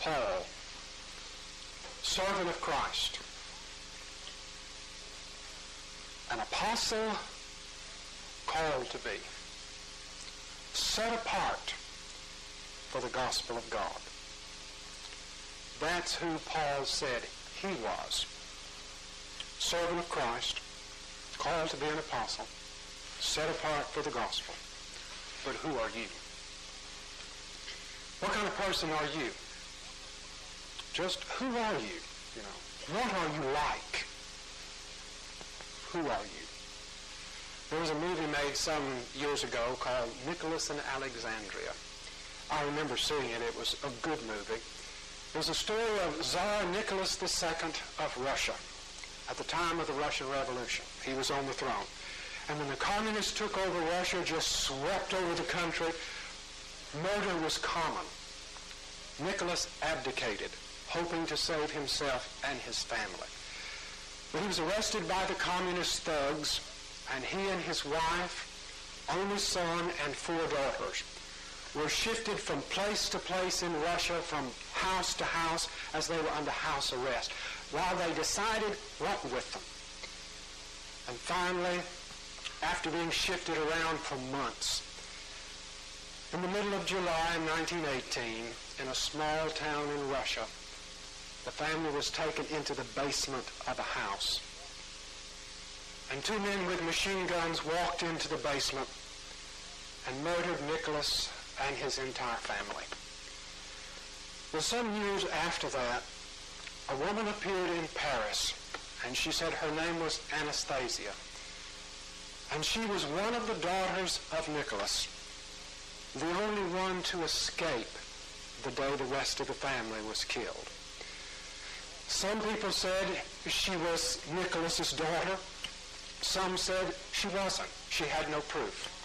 Paul, servant of Christ, an apostle called to be, set apart for the gospel of God. That's who Paul said he was. Servant of Christ, called to be an apostle, set apart for the gospel. But who are you? What kind of person are you? Just who are you? You know, what are you like? Who are you? There was a movie made some years ago called Nicholas and Alexandria. I remember seeing it. It was a good movie. It was a story of Tsar Nicholas II of Russia at the time of the Russian Revolution. He was on the throne. And when the communists took over Russia, just swept over the country, murder was common. Nicholas abdicated, hoping to save himself and his family. But he was arrested by the communist thugs, and he and his wife, only son, and 4 daughters were shifted from place to place in Russia, from house to house, as they were under house arrest, while they decided what with them. And finally, after being shifted around for months, in the middle of July 1918, in a small town in Russia, the family was taken into the basement of a house. And 2 men with machine guns walked into the basement and murdered Nicholas and his entire family. Well, some years after that, a woman appeared in Paris, and she said her name was Anastasia. And she was one of the daughters of Nicholas, the only one to escape the day the rest of the family was killed. Some people said she was Nicholas's daughter. Some said she wasn't. She had no proof.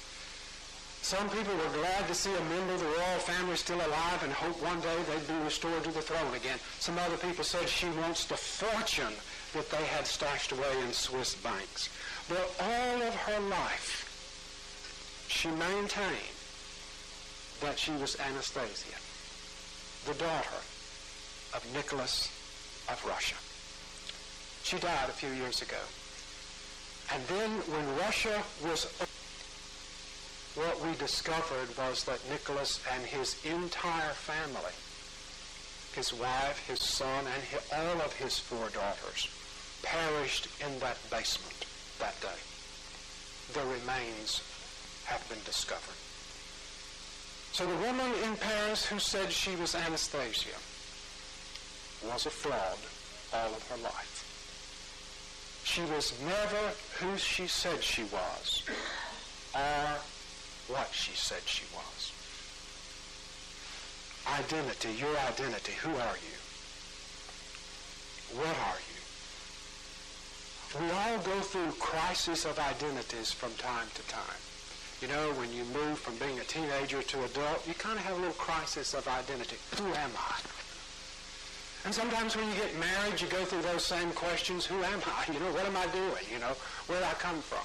Some people were glad to see a member of the royal family still alive and hoped one day they'd be restored to the throne again. Some other people said she wants the fortune that they had stashed away in Swiss banks. But all of her life, she maintained that she was Anastasia, the daughter of Nicholas of Russia. She died a few years ago. And then when Russia was, what we discovered was that Nicholas and his entire family, his wife, his son, and all of his 4 daughters, perished in that basement that day. Their remains have been discovered. So the woman in Paris who said she was Anastasia was a fraud all of her life. She was never who she said she was or what she said she was. Identity, your identity, who are you? What are you? We all go through crises of identities from time to time. You know, when you move from being a teenager to adult, you kind of have a little crisis of identity. Who am I? And sometimes when you get married, you go through those same questions. Who am I? You know, what am I doing? You know, where did I come from?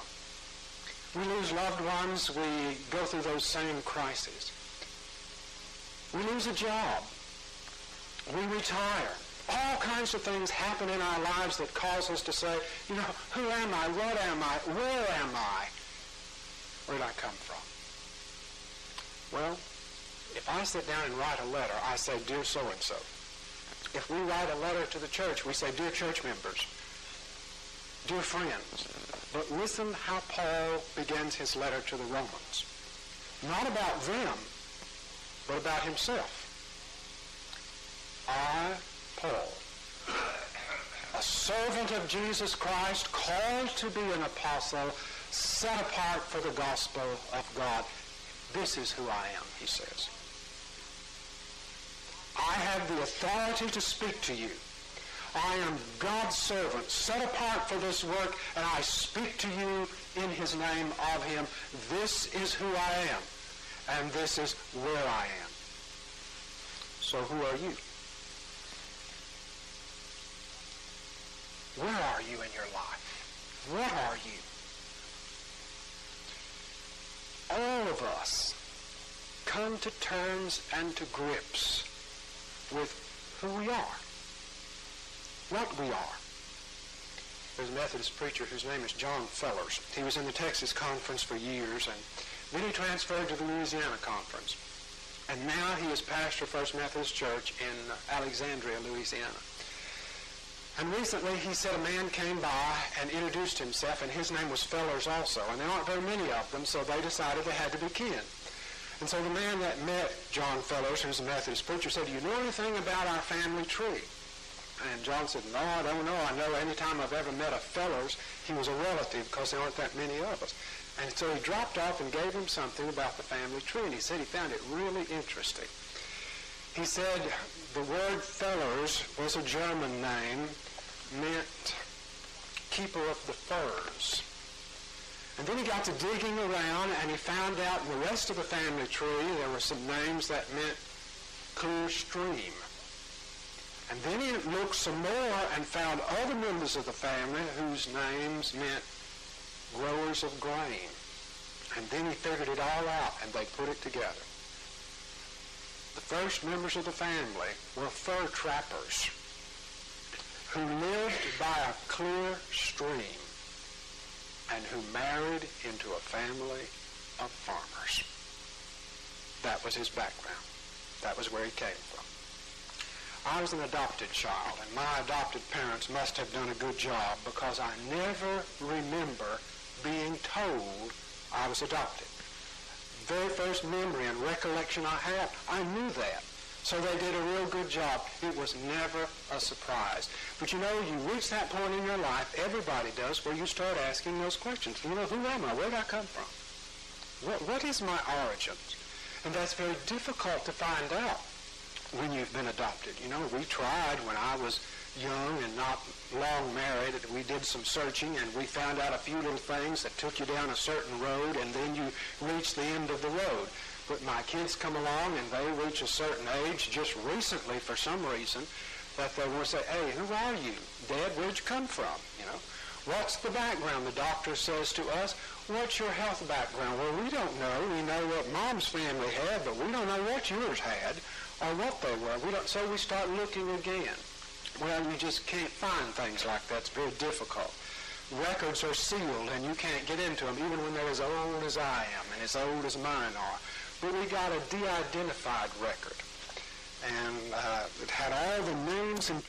We lose loved ones. We go through those same crises. We lose a job. We retire. All kinds of things happen in our lives that cause us to say, you know, who am I? What am I? Where am I? Where did I come from? Well, if I sit down and write a letter, I say, dear so-and-so. If we write a letter to the church, we say, dear church members, dear friends. But listen how Paul begins his letter to the Romans. Not about them, but about himself. I, Paul, a servant of Jesus Christ, called to be an apostle, set apart for the gospel of God. This is who I am, he says. I have the authority to speak to you. I am God's servant, set apart for this work, and I speak to you in his name of him. This is who I am, and this is where I am. So who are you? Where are you in your life? What are you? All of us come to terms and to grips with who we are, what we are. There's a Methodist preacher whose name is John Fellers. He was in the Texas Conference for years, and then he transferred to the Louisiana Conference. And now he is pastor of First Methodist Church in Alexandria, Louisiana. And recently he said a man came by and introduced himself, and his name was Fellers also. And there aren't very many of them, so they decided they had to be kin. And so the man that met John Fellers, who's a Methodist preacher, said, "Do you know anything about our family tree?" And John said, "No, I don't know. I know any time I've ever met a Fellers, he was a relative because there aren't that many of us." And so he dropped off and gave him something about the family tree, and he said he found it really interesting. He said the word Fellers was a German name, meant keeper of the furs. And then he got to digging around, and he found out in the rest of the family tree there were some names that meant clear stream. And then he looked some more and found other members of the family whose names meant growers of grain. And then he figured it all out, and they put it together. The first members of the family were fur trappers who lived by a clear stream and who married into a family of farmers. That was his background. That was where he came from. I was an adopted child, and my adopted parents must have done a good job because I never remember being told I was adopted. The very first memory and recollection I have, I knew that. So they did a real good job. It was never a surprise. But you know, you reach that point in your life, everybody does, where you start asking those questions. You know, who am I? Where did I come from? What is my origins? And that's very difficult to find out when you've been adopted. You know, we tried when I was young and not long married. We did some searching, and we found out a few little things that took you down a certain road, and then you reach the end of the road. But my kids come along, and they reach a certain age just recently for some reason that they want to say, "Hey, who are you? Dad, where'd you come from?" You know, what's the background? The doctor says to us, "What's your health background?" Well, we don't know. We know what Mom's family had, but we don't know what yours had or what they were. So we start looking again. Well, you just can't find things like that. It's very difficult. Records are sealed, and you can't get into them, even when they're as old as I am and as old as mine are. But we got a de-identified record, and it had all the names and